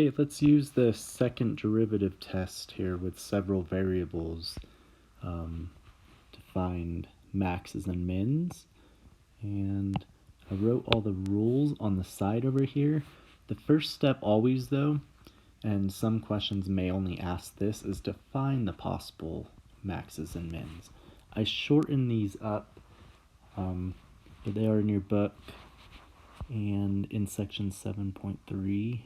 Okay, let's use the second derivative test here with several variables to find maxes and mins. And I wrote all the rules on the side over here. The first step always though, and some questions may only ask this, is to find the possible maxes and mins. I shorten these up. They are in your book and in section 7.3.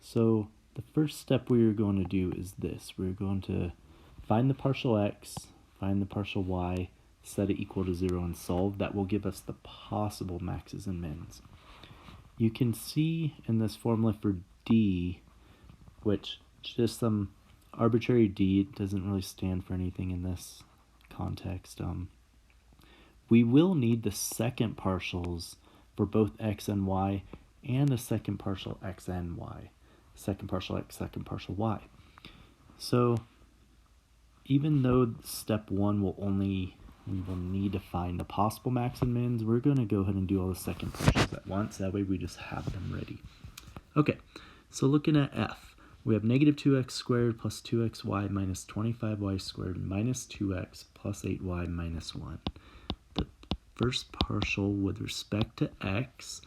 So the first step we are going to do is this. We're going to find the partial x, find the partial y, set it equal to 0 and solve. That will give us the possible maxes and mins. You can see in this formula for d, which is just some arbitrary d, it doesn't really stand for anything in this context. We will need the second partials for both x and y and the second partial x and y. Second partial x, second partial y. So even though step 1 we will need to find the possible max and mins, we're going to go ahead and do all the second partials at once. That way we just have them ready. Okay, so looking at f, we have negative 2x squared plus 2xy minus 25y squared minus 2x plus 8y minus 1. The first partial with respect to x,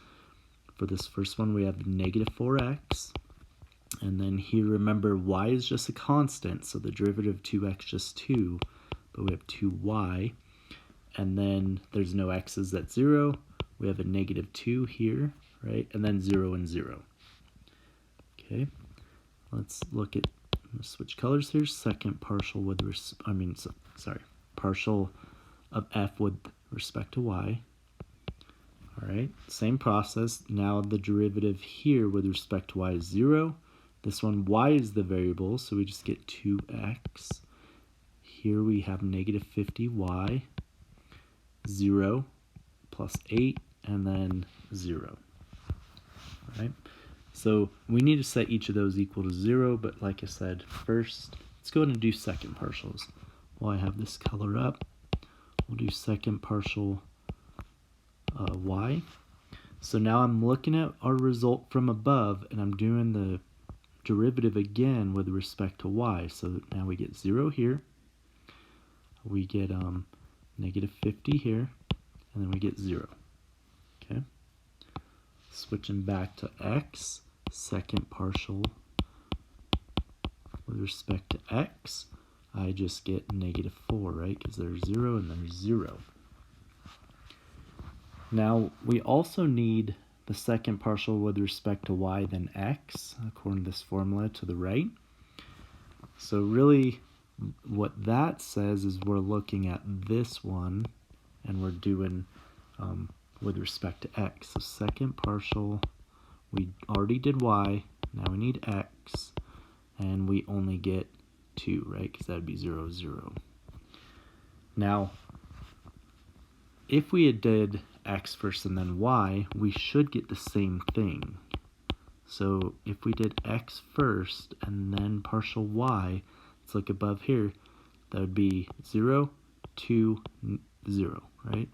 for this first one we have negative 4x. And then here, remember, y is just a constant, so the derivative of 2x just 2, but we have 2y. And then there's no x's at 0. We have a negative 2 here, right? And then 0 and 0. Okay, let's look at, switch colors here. Second partial with, partial of f with respect to y. All right, same process. Now the derivative here with respect to y is 0. This one, y is the variable, so we just get 2x. Here we have negative 50y, 0, plus 8, and then 0. All right, so we need to set each of those equal to 0, but like I said, first, let's go ahead and do second partials. While I have this color up, we'll do second partial y. So now I'm looking at our result from above, and I'm doing the derivative again with respect to y. So now we get 0 here, we get negative 50 here, and then we get 0. Okay, switching back to x, second partial with respect to x, I just get negative 4, right? Because there's 0 and there's 0. Now we also need the second partial with respect to y then x, according to this formula to the right. So really what that says is we're looking at this one and we're doing with respect to x. So second partial, we already did y, now we need x, and we only get 2, right? Because that would be 0, 0. Now, if we had did x first and then y, we should get the same thing. So if we did x first and then partial y, let's look above here, that would be 0, 2, 0, right?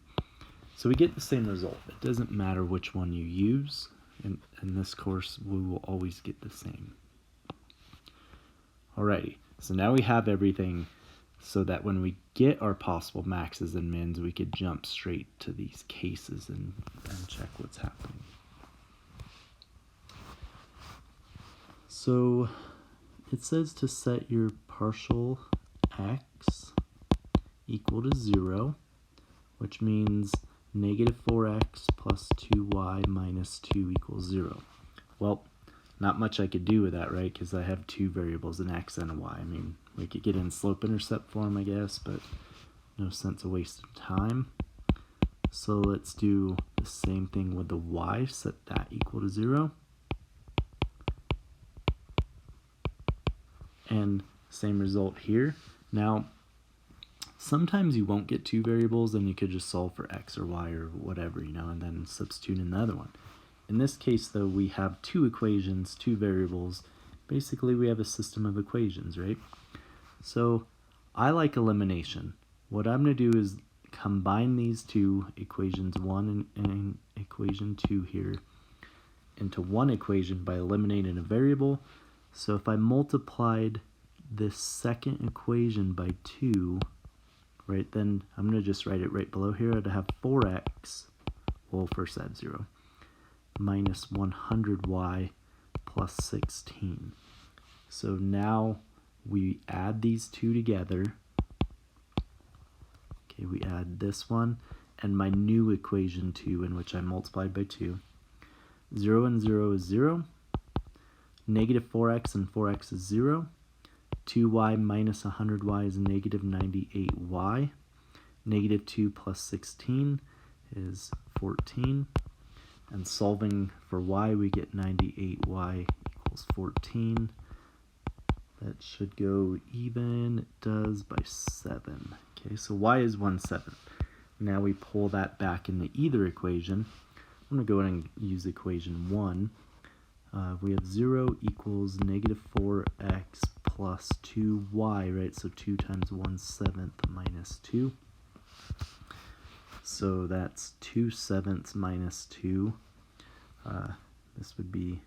So we get the same result. It doesn't matter which one you use. In this course, we will always get the same. Alrighty, so now we have everything so that when we get our possible maxes and mins, we could jump straight to these cases and check what's happening. So it says to set your partial x equal to 0, which means negative 4x plus 2y minus 2 equals 0. Well, not much I could do with that, right? Because I have two variables, an x and a y. I mean, we could get in slope-intercept form, I guess, but no sense of wasting time. So let's do the same thing with the y, set that equal to 0. And same result here. Now, sometimes you won't get two variables, and you could just solve for x or y or whatever, and then substitute in the other one. In this case, though, we have two equations, two variables. Basically, we have a system of equations, right? So I like elimination. What I'm going to do is combine these two, equations 1 and equation 2 here, into one equation by eliminating a variable. So if I multiplied this second equation by 2, right, then I'm going to just write it right below here. I'd have 4x, well, first add 0, minus 100y plus 16. So now we add these two together. Okay, we add this one and my new equation 2, in which I multiplied by 2. 0 and 0 is 0. Negative 4x and 4x is 0. 2y minus 100y is negative 98y. Negative 2 plus 16 is 14. And solving for y, we get 98y equals 14. That should go even. It does by 7. Okay, so y is 1/7. Now we pull that back into either equation. I'm going to go ahead and use equation 1. We have 0 equals negative 4x plus 2y, right? So 2 times 1/7 minus 2. So that's 2/7 minus 2. This would be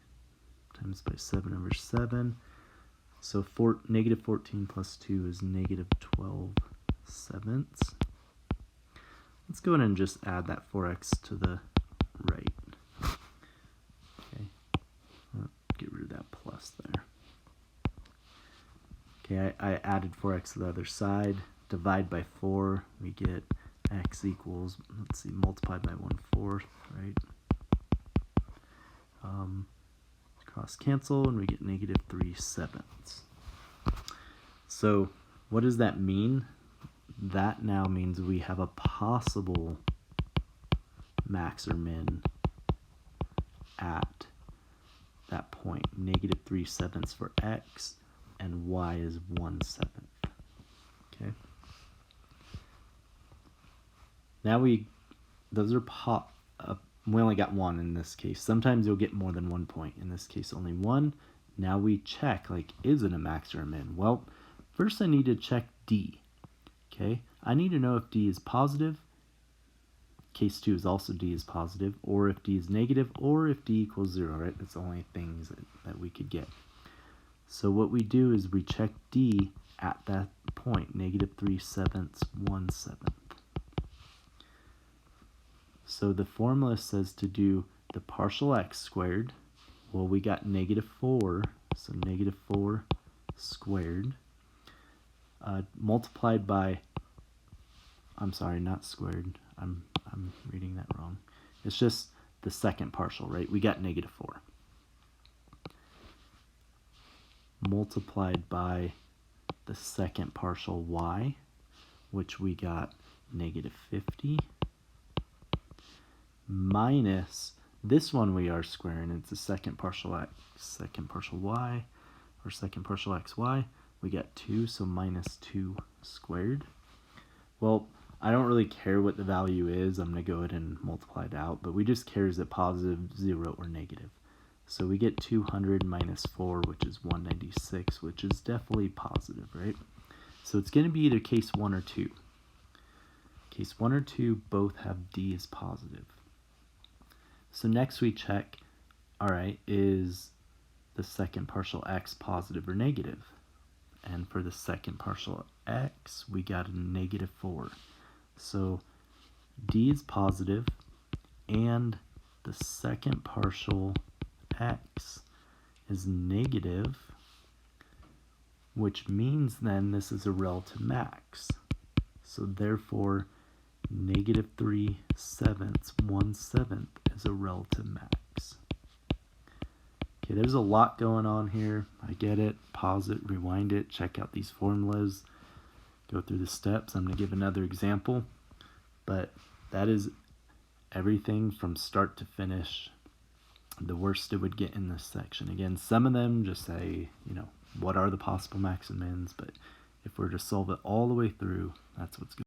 times by 7 over 7. So negative 14 plus 2 is negative 12/7. Let's go ahead and just add that 4x to the right. Okay, get rid of that plus there. Okay, I added 4x to the other side. Divide by 4, we get x equals, let's see, multiplied by 1/4, right? Cross cancel, and we get negative 3/7. So what does that mean? That now means we have a possible max or min at that point. Negative 3/7 for x, and y is 1/7. Okay. Now those are we only got one in this case. Sometimes you'll get more than 1 point. In this case, only one. Now we check, like, is it a max or a min? Well, first I need to check D. Okay, I need to know if D is positive. Case 2 is also D is positive, or if D is negative, or if D equals 0, right? That's the only things that we could get. So what we do is we check D at that point, negative 3/7, 1/7. So the formula says to do the partial x squared. Well, we got negative 4, so negative 4 squared, multiplied by, I'm sorry, not squared. I'm reading that wrong. It's just the second partial, right? We got negative 4. Multiplied by the second partial y, which we got negative 50, minus this one we are squaring. It's the second partial x, second partial y, or second partial xy. We got 2, so minus 2 squared. Well, I don't really care what the value is. I'm going to go ahead and multiply it out, but we just care is it positive, 0, or negative. So we get 200 minus 4, which is 196, which is definitely positive, right? So it's going to be either case 1 or 2. Case 1 or 2 both have D as positive. So next we check, all right, is the second partial x positive or negative? And for the second partial x, we got a negative 4. So D is positive, and the second partial x is negative, which means then this is a relative max. So therefore, negative 3/7, 1/7 is a relative max. Okay, there's a lot going on here. I get it. Pause it, rewind it, check out these formulas, go through the steps. I'm going to give another example, but that is everything from start to finish. The worst it would get in this section. Again, some of them just say, what are the possible max and mins, but if we're to solve it all the way through, that's what's going